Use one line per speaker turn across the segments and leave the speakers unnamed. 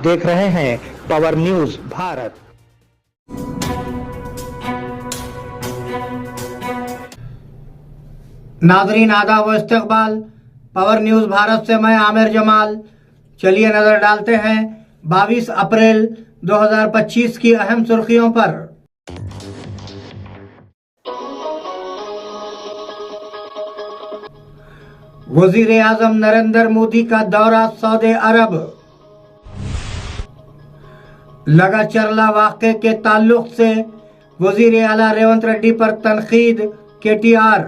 देख रहे हैं पावर न्यूज भारत।
नाज़रीन आदाब व इस्तकबाल, पावर न्यूज भारत से मैं आमिर जमाल। चलिए नजर डालते हैं 22 अप्रैल 2025 की अहम सुर्खियों पर। वजीर आजम नरेंद्र मोदी का दौरा सऊदी अरब। लगा चरला वाक़े के ताल्लुक से वजीर आला रेवंत रेड्डी पर तनकीद KTR।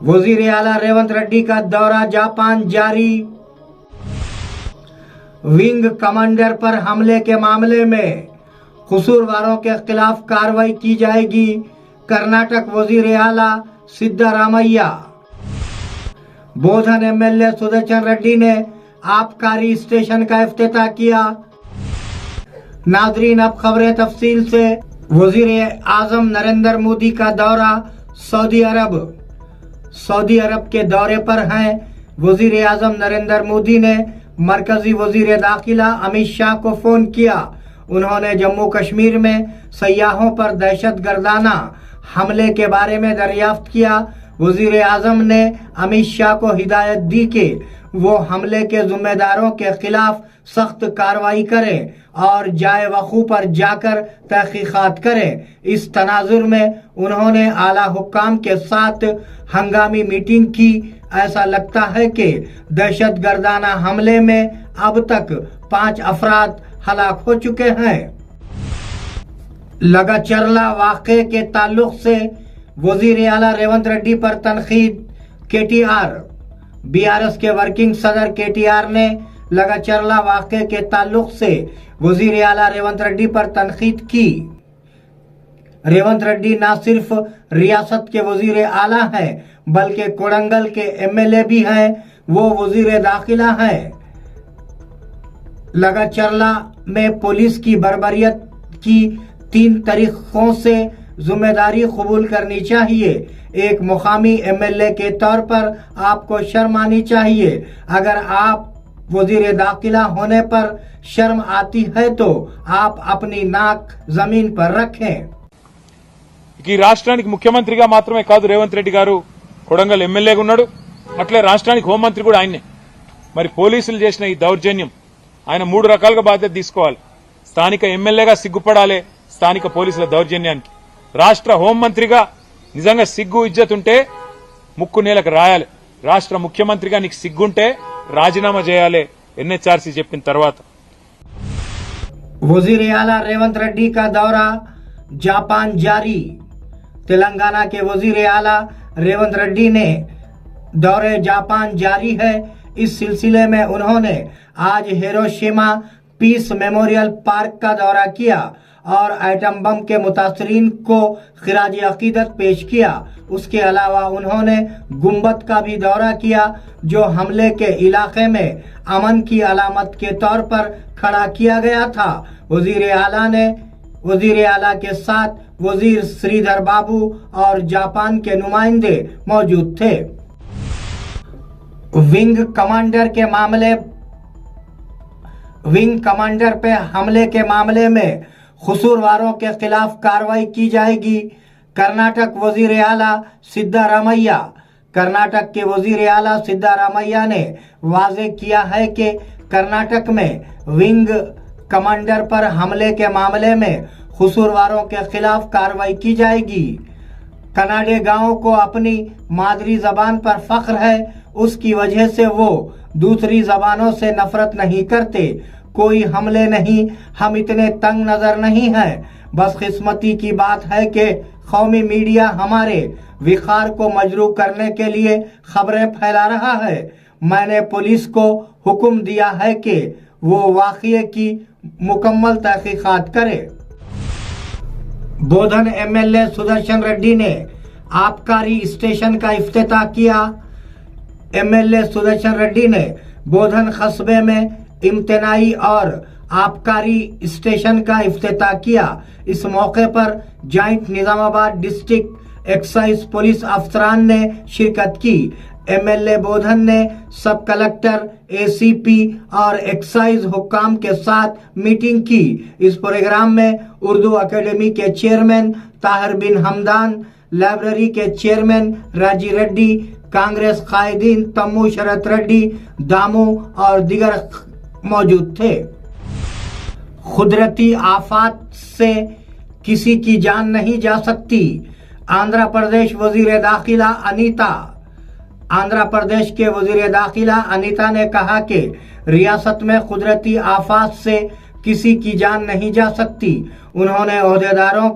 वजीर आला रेवंत रेड्डी का दौरा जापान जारी। विंग कमांडर पर हमले के मामले में कसूरवारों के खिलाफ कार्रवाई की जाएगी, कर्नाटक वजीर आला सिद्धरामैया। बोधन MLA सुदर्शन रेड्डी ने आबकारी स्टेशन का इफ्तिताह किया। नाजरीन अब खबरें तफसील से। वजीर आजम नरेंद्र मोदी का दौरा सऊदी अरब। सऊदी अरब के दौरे पर हैं वजीर आजम नरेंद्र मोदी ने मरकजी वजीर दाखिला अमित शाह को फोन किया। उन्होंने जम्मू कश्मीर में सयाहों पर दहशतगर्दाना हमले के बारे में दरियाफ्त किया। वजीर आजम ने अमित शाह को हिदायत दी कि वो हमले के जिम्मेदारों के खिलाफ सख्त कार्रवाई करें और जाए वकू पर जाकर तहकीकात करें। इस तनाजुर में उन्होंने आला हुक्काम के साथ हंगामी मीटिंग की। ऐसा लगता है कि दहशतगर्दाना हमले में अब तक 5 अफराद हलाक हो चुके हैं। लगा चरला वाक़े के ताल्लुक से वजीर आला रेवंत रेड्डी पर तनकीद KTR। BRS के वर्किंग सदर KTR ने लगा चरला वाक़े के ताल्लुक से वजीर आला रेवंत रेड्डी पर तनकीद की। रेवंत रेड्डी न सिर्फ रियासत के वजीर आला हैं बल्कि कोडंगल के MLA भी हैं। वो वजीर दाखिला हैं। लगा चरला में पुलिस की बर्बरियत की 3 तरीकों से जिम्मेदारी कबूल करनी चाहिए। एक मुकामी MLA के तौर पर आपको शर्म आनी चाहिए। अगर आप वजीर दाखिला होने पर शर्म आती है तो आप अपनी नाक जमीन पर रखें।
ఈ రాష్ట్రానికి ముఖ్యమంత్రిగా మాత్రమే కాదు రేవంత్ రెడ్డి గారు కొడంగల్ ఎమ్మెల్యేగా ఉన్నాడు. అట్లే రాష్ట్రానికి హోంమంత్రి కూడా ఆయనే. మరి పోలీసులు చేసిన ఈ దౌర్జన్యం ఆయన 3 రకాలుగా బాధ్యత తీసుకోవాలి. స్థానిక ఎమ్మెల్యేగా సిగ్గుపడాలి స్థానిక పోలీసుల దౌర్జన్యానికి. రాష్ట్ర హోంమంత్రిగా నిజంగా సిగ్గు ఇజ్జత్ ఉంటే ముక్కు నేలకు రాయాలి. రాష్ట్ర ముఖ్యమంత్రిగా నీకు సిగ్గుంటే రాజీనామా చేయాలి NHRC చెప్పిన తర్వాత।
वजीर आला रेवंत रेड्डी का दौरा जापान जारी। तेलंगाना के वजीर आला रेवंत रेड्डी ने दौरे जापान जारी है। इस सिलसिले में उन्होंने आज हिरोशिमा पीस मेमोरियल पार्क का दौरा किया और एटम बम के मुतासरीन को खिराज अकीदत पेश किया। उसके अलावा उन्होंने गुम्बद का भी दौरा किया जो हमले के इलाके में अमन की अलामत के तौर पर खड़ा किया गया था। वजीर आला के साथ वजीर श्रीधर बाबू और जापान के नुमाइंदे मौजूद थे। विंग कमांडर पे हमले के मामले में कसूरवारों के खिलाफ कार्रवाई की जाएगी, कर्नाटक वजीर आला सिद्धरामैया। कर्नाटक के वजीर आला सिद्धरामैया ने वाजे किया है कि कर्नाटक में विंग कमांडर पर हमले के मामले में कसूरवारों के खिलाफ कार्रवाई की जाएगी। कनाडे गांवों को अपनी मादरी जबान पर फख्र है, उसकी वजह से वो दूसरी जबानों से नफरत नहीं करते। कोई हमले नहीं, हम इतने तंग नजर नहीं हैं। बदकिस्मती की बात है कि कौमी मीडिया हमारे विखार को मजरू करने के लिए खबरें फैला रहा है। मैंने पुलिस को हुक्म दिया है कि वो वाक़ये की मुकम्मल तहकीकात करे। बोधन MLA सुदर्शन रेड्डी ने आबकारी स्टेशन का इफ्तिताह किया। MLA सुदर्शन रेड्डी ने बोधन कस्बे में इम्तनाई और आबकारी स्टेशन का इफ्तिताह किया। इस मौके पर joint Nizamabad district excise police अफसरान ने शिरकत की। एमएलए बोधन ने सब कलेक्टर, एसीपी और एक्साइज हुक्काम के साथ मीटिंग की। इस प्रोग्राम में उर्दू एकेडमी के चेयरमैन ताहिर बिन हमदान, लाइब्रेरी के चेयरमैन राजी रेड्डी, कांग्रेस कायदीन तम्मू शरत रेड्डी, दामू और दिगर मौजूद थे। कुदरती आफत से किसी की जान नहीं जा सकती। आंध्र प्रदेश वजीर दाखिला अनीता ने कहा कि रियासत में कुदरती आफत से किसी की जान नहीं जा सकती। उन्होंने ओहदेदारों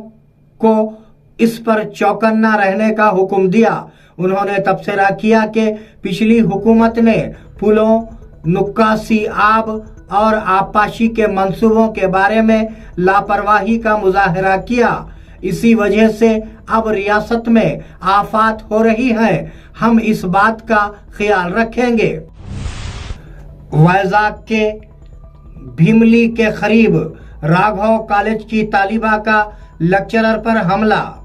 को इस पर चौकन्ना रहने का हुक्म दिया। उन्होंने तबसरा किया कि पिछली हुकूमत ने पुलों, नुक्कासी आब और आबपाशी के मंसूबों के बारे में लापरवाही का मुजाहरा किया। इसी वजह से अब रियासत में आफत हो रही है। हम इस बात का ख्याल रखेंगे। वैजाग के भीमली के करीब राघव कॉलेज की तालिबा का लेक्चरर पर हमला।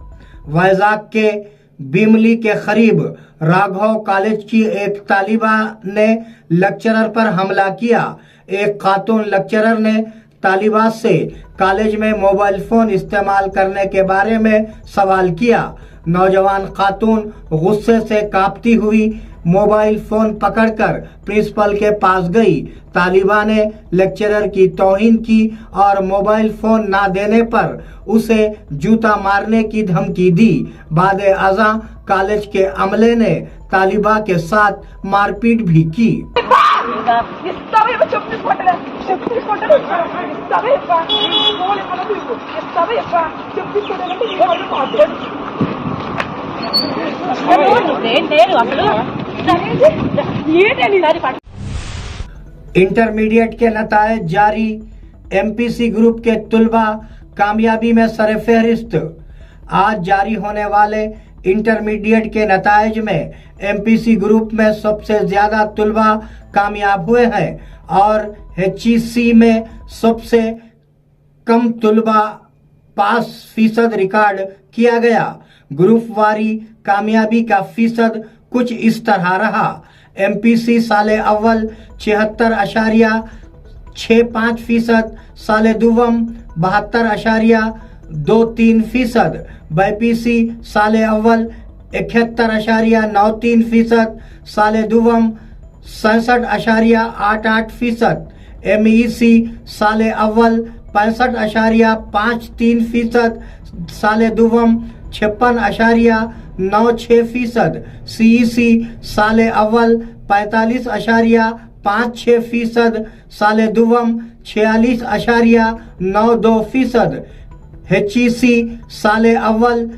वैजाग के भीमली के करीब राघव कॉलेज की एक तालिबा ने लेक्चरर पर हमला किया। एक खातून लेक्चरर ने तालिबा से कॉलेज में मोबाइल फोन इस्तेमाल करने के बारे में सवाल किया। नौजवान खातून गुस्से से कांपती हुई मोबाइल फोन पकड़कर प्रिंसिपल के पास गई। तालिबा ने लेक्चरर की तौहीन की और मोबाइल फोन ना देने पर उसे जूता मारने की धमकी दी। बादे अज़ा कॉलेज के अमले ने तालिबा के साथ मारपीट भी की। इंटरमीडिएट के नतायज जारी। एमपीसी ग्रुप के तुलबा कामयाबी में सरफहरिस्त। आज जारी होने वाले इंटरमीडिएट के नतायज में एमपीसी ग्रुप में सबसे ज्यादा तुलबा कामयाब हुए हैं और एचईसी में सबसे कम तुलबा पास फीसद रिकॉर्ड किया गया। ग्रुप वारी कामयाबी का फीसद कुछ इस तरह रहा। एमपीसी साले अव्वल 76.65%, साले दुवम 72.23%, बीपीसी साले अव्वल 71.93%, साले दुवम 67.88%, एमईसी साले अव्वल 65.53%, साले दुवम 56.96%, सीईसी साले अव्वल 45.56%, साले दुवम 46.92%, एचईसी साले अव्वल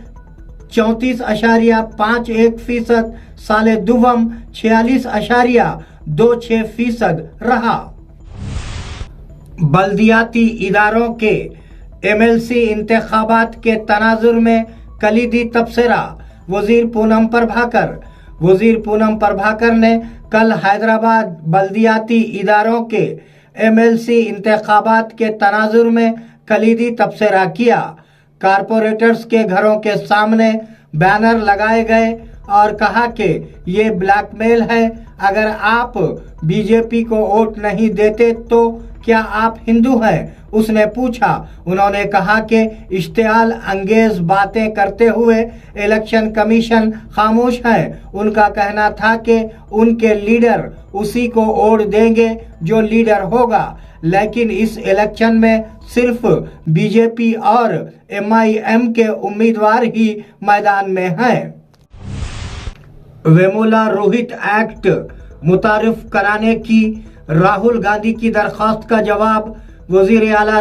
34.51%, साले दुवम 46.26% रहा। बल्दियाती इदारों के एमएलसी इंतखाबात के तनाजुर में कलीदी तबसरा। वजीर पूनम प्रभाकर ने कल हैदराबाद बल्दियाती इदारों के एमएलसी इंतखाबात के तनाजुर में कलीदी तबसरा किया। कारपोरेटर्स के घरों के सामने बैनर लगाए गए और कहा कि ये ब्लैकमेल है। अगर आप बीजेपी को वोट नहीं देते तो क्या आप हिंदू हैं? उसने पूछा। उन्होंने कहा कि इश्तियाल अंगेज बातें करते हुए इलेक्शन कमीशन खामोश है। उनका कहना था कि उनके लीडर उसी को वोट देंगे जो लीडर होगा, लेकिन इस इलेक्शन में सिर्फ बीजेपी और एमआईएम के उम्मीदवार ही मैदान में हैं। वेमुला रोहित एक्ट मुतारिफ कराने की राहुल गांधी की दरख्वास्त का जवाब। वजीर आला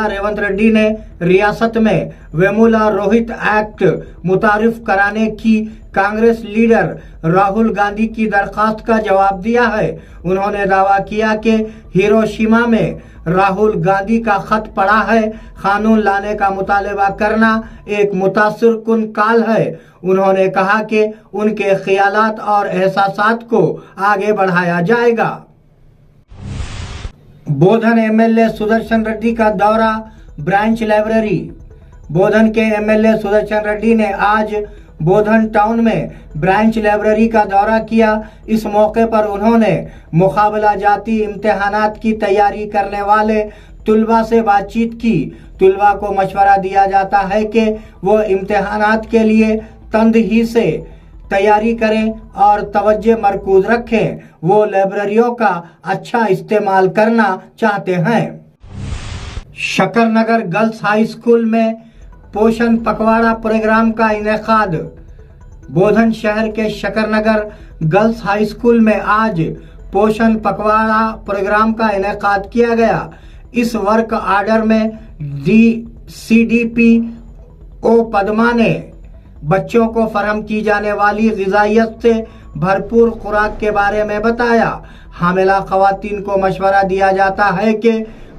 रेवंत रेड्डी ने रियासत में वेमुला रोहित एक्ट मुतारिफ कराने की कांग्रेस लीडर राहुल गांधी की दरख्वास्त का जवाब दिया है। उन्होंने दावा किया कि हिरोशिमा में राहुल गांधी का खत पड़ा है। कानून लाने का मुतालबा करना एक मुतासिर कुन काल है। उन्होंने कहा कि उनके ख्यालात और एहसासात को आगे बढ़ाया जाएगा। बोधन एमएलए सुदर्शन रेड्डी का दौरा ब्रांच लाइब्रेरी। बोधन के एमएलए सुदर्शन रेड्डी ने आज बोधन टाउन में ब्रांच लाइब्रेरी का दौरा किया। इस मौके पर उन्होंने मुकाबला जाती इम्तिहानात की तैयारी करने वाले तुलबा से बातचीत की। तुलबा को मशवरा दिया जाता है कि वो इम्तिहानात के लिए तंदही से तैयारी करें और तवज्जो मरकूज रखें। वो लाइब्रेरियों का अच्छा इस्तेमाल करना चाहते हैं। शकरनगर गर्ल्स हाई स्कूल में पोषण पखवाड़ा प्रोग्राम का इनेकाद। बोधन शहर के शकरनगर गर्ल्स हाई स्कूल में आज पोषण पखवाड़ा प्रोग्राम का इनेकाद किया गया। इस वर्क ऑर्डर में CDP ओ पद्मा ने बच्चों को फराहम की जाने वाली ग़िज़ाइयत से भरपूर खुराक के बारे में बताया। हामिला ख़वातीन को मशवरा दिया जाता है कि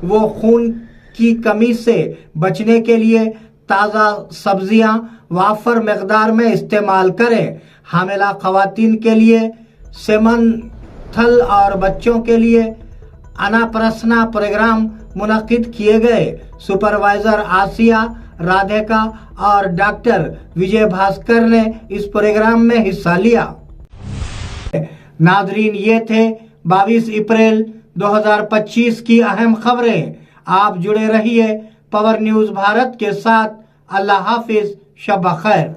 वो खून की कमी से बचने के लिए ताज़ा सब्जियां वाफर मकदार में इस्तेमाल करें। हामिला ख़वातीन के लिए सेमंथल और बच्चों के लिए अनाप्रसना प्रोग्राम मुनक्किद किए गए। सुपरवाइजर आसिया, राधिका और डॉक्टर विजय भास्कर ने इस प्रोग्राम में हिस्सा लिया। नाजरीन, ये थे 22 अप्रैल 2025 की अहम खबरें। आप जुड़े रहिए पावर न्यूज भारत के साथ। अल्लाह हाफिज, शब खैर।